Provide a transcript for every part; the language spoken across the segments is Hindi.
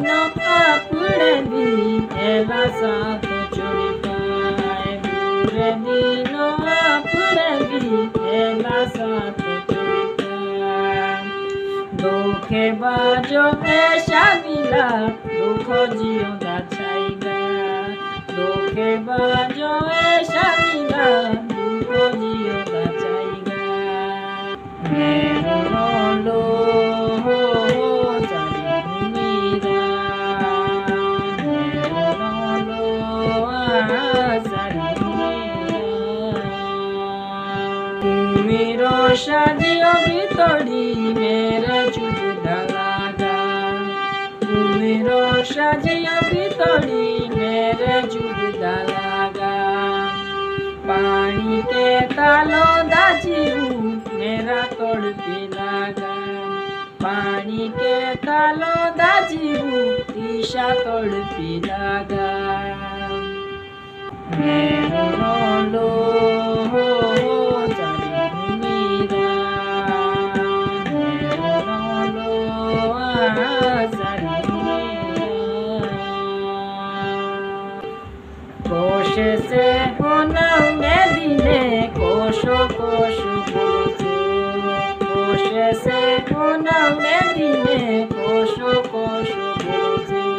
दिनो आपणे दी एला साथ चोरी पाए पूरे दिनो आपणे दी एला साथ चोरी पाए दुखे बाजो ऐसा मिला दुख जियोंदा छाईगा दुखे बाजो ऐसा मिला दुख जियोंदा छाईगा मेरो लो मेरो साजियो भितरी मेरे चुभदा लागा मेरो साजियो भितरी मेरे चुभदा लागा पानी के तालो दाजीऊ मेरा तड़पी लागा पानी के तालो दाजीऊ ईशा तड़पी लागा मेरो लो कोशे से होना में दिने कोशो कोशो बोलूं कोशे से होना में दिने कोशो कोशो बोलूं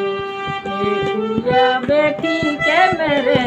एक बेटी के मेरे